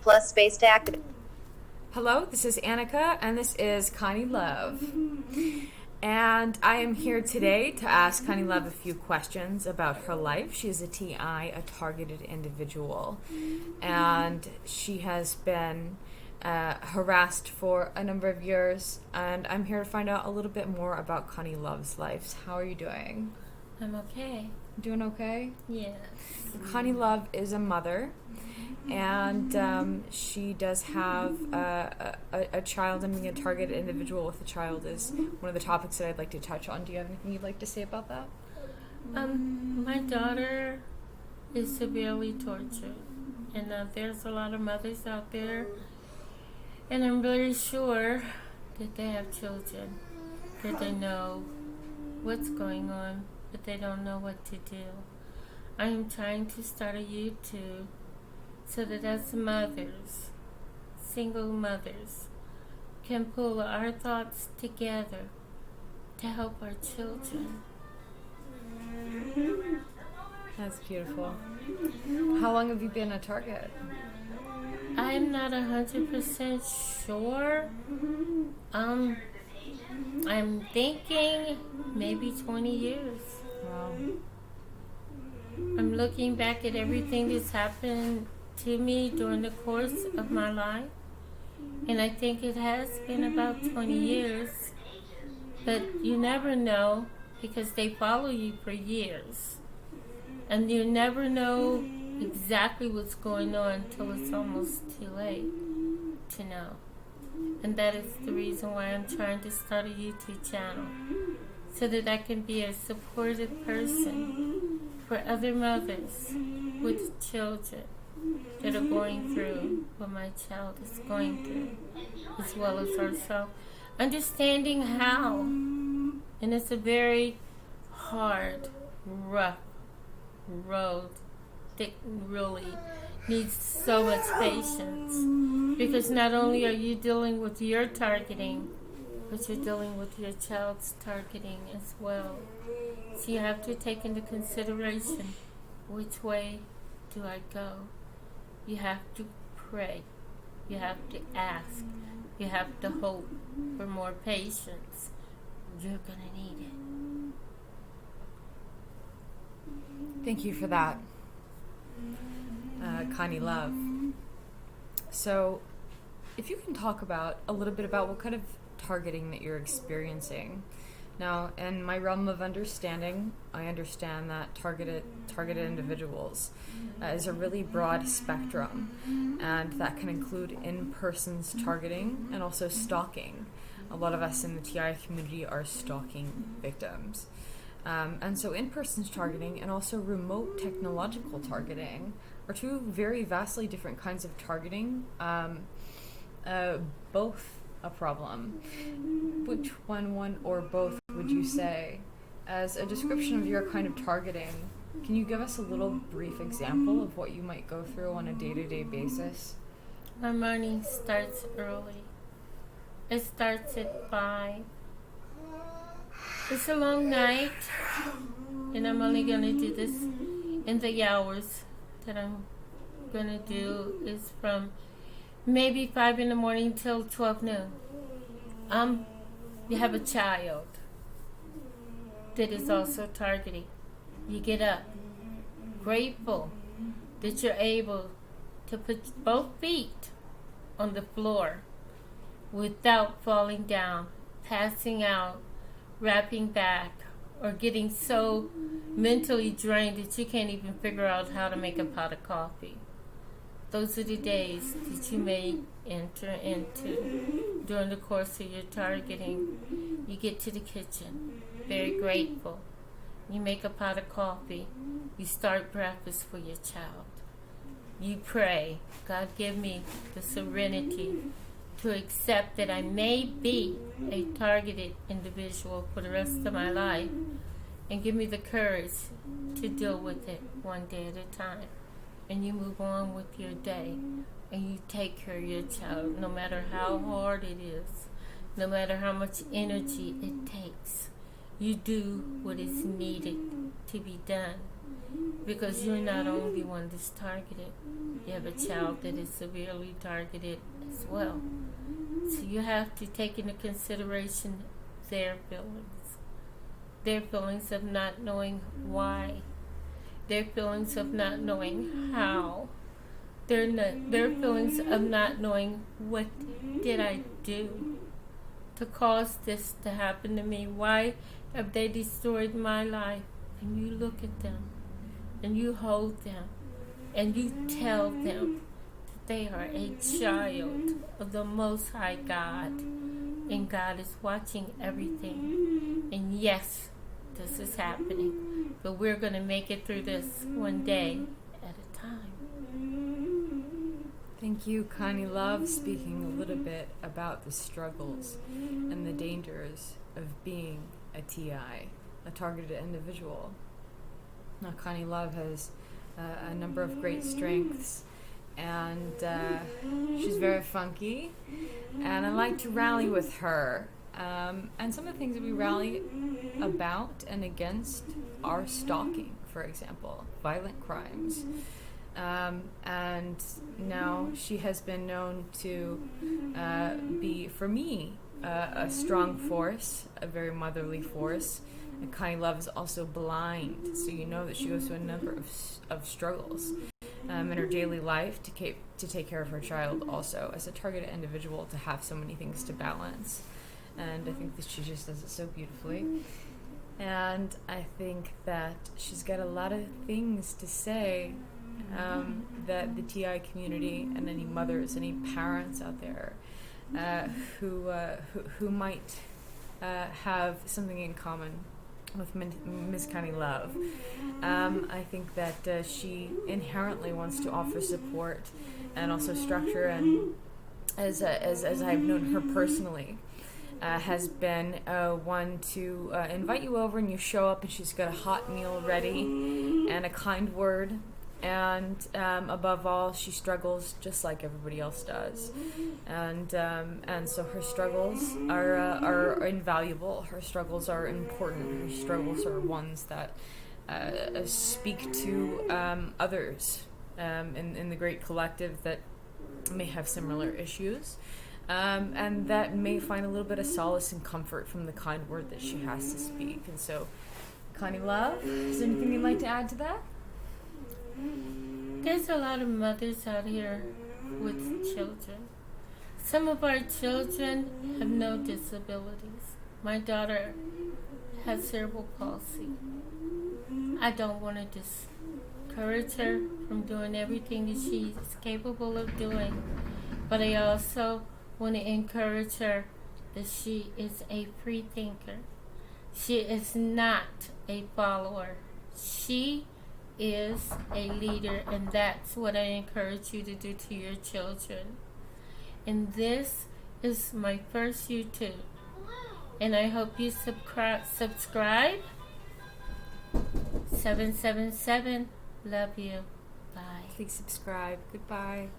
plus space to activate. Hello, this is Annika, and this is Connie Love. And I am here today to ask Connie Love a few questions about her life. She is a TI, a targeted individual, and she has been harassed for a number of years, and I'm here to find out a little bit more about Connie Love's life. How are you doing? I'm okay. Doing okay? Yes. Connie Love is a mother, and she does have a child, and being a targeted individual with a child is one of the topics that I'd like to touch on. Do you have anything you'd like to say about that? My daughter is severely tortured, and there's a lot of mothers out there, and I'm really sure that they have children, that they know what's going on, but they don't know what to do. I am trying to start a YouTube so that as mothers, single mothers, can pull our thoughts together to help our children. That's beautiful. How long have you been a target? I'm not 100% sure. I'm thinking maybe 20 years. Wow. I'm looking back at everything that's happened to me during the course of my life, and I think it has been about 20 years. But you never know, because they follow you for years, and you never know exactly what's going on till it's almost too late to know. And that is the reason why I'm trying to start a YouTube channel, so that I can be a supportive person for other mothers with children that are going through what my child is going through, as well as ourselves. Understanding how, and it's a very hard, rough road that really needs so much patience, because not only are you dealing with your targeting, but you're dealing with your child's targeting as well. So you have to take into consideration, which way do I go? You have to pray. You have to ask. You have to hope for more patience. You're going to need it. Thank you for that, Connie Love. So, if you can talk about a little bit about what kind of targeting that you're experiencing. Now, in my realm of understanding, I understand that targeted individuals is a really broad spectrum, and that can include in-person's targeting and also stalking. A lot of us in the TI community are stalking victims. And so in-person's targeting and also remote technological targeting are two very vastly different kinds of targeting, both a problem. Which one or both would you say? As a description of your kind of targeting, can you give us a little brief example of what you might go through on a day-to-day basis? My morning starts early. It starts at 5. It's a long night, and I'm only going to do this in the hours that I'm going to do is from maybe 5 in the morning till 12 noon. You have a child that is also targeting. You get up, grateful that you're able to put both feet on the floor without falling down, passing out, wrapping back, or getting so mentally drained that you can't even figure out how to make a pot of coffee. Those are the days that you may enter into during the course of your targeting. You get to the kitchen, very grateful. You make a pot of coffee. You start breakfast for your child. You pray, God, give me the serenity to accept that I may be a targeted individual for the rest of my life, and give me the courage to deal with it one day at a time. And you move on with your day, and you take care of your child, no matter how hard it is, no matter how much energy it takes. You do what is needed to be done. because you're not the only one that's targeted. You have a child that is severely targeted as well. So you have to take into consideration their feelings of not knowing why, their feelings of not knowing how, their feelings of not knowing what did I do to cause this to happen to me. Why have they destroyed my life? And you look at them and you hold them and you tell them that they are a child of the Most High God, and God is watching everything. And yes, this is happening, but we're going to make it through this one day at a time. Thank you, Connie Love, speaking a little bit about the struggles and the dangers of being a TI, a targeted individual. Now, Connie Love has a number of great strengths, and she's very funky, and I like to rally with her. And some of the things that we rally about and against are stalking, for example, violent crimes. And now she has been known to be, for me, a strong force, a very motherly force. And Connie Love is also blind, so you know that she goes through a number of struggles in her daily life to take care of her child, also as a targeted individual, to have so many things to balance. And I think that she just does it so beautifully. And I think that she's got a lot of things to say that the TI community and any mothers, any parents out there who might have something in common with Ms. Connie Love. I think that she inherently wants to offer support and also structure, and as I've known her personally, has been one to invite you over and you show up and she's got a hot meal ready and a kind word. And above all, she struggles just like everybody else does, and so her struggles are invaluable. Her struggles are important. Her struggles are ones that speak to others in the great collective that may have similar issues, and that may find a little bit of solace and comfort from the kind word that she has to speak. And so, Connie Love, is there anything you'd like to add to that? There's a lot of mothers out here with children. Some of our children have no disabilities. My daughter has cerebral palsy. I don't want to discourage her from doing everything that she's capable of doing, but I also want to encourage her that she is a free thinker. She is not a follower. She is a leader, and that's what I encourage you to do to your children. And this is my first YouTube, and I hope you subscribe. 777, love you, bye. Please subscribe. Goodbye.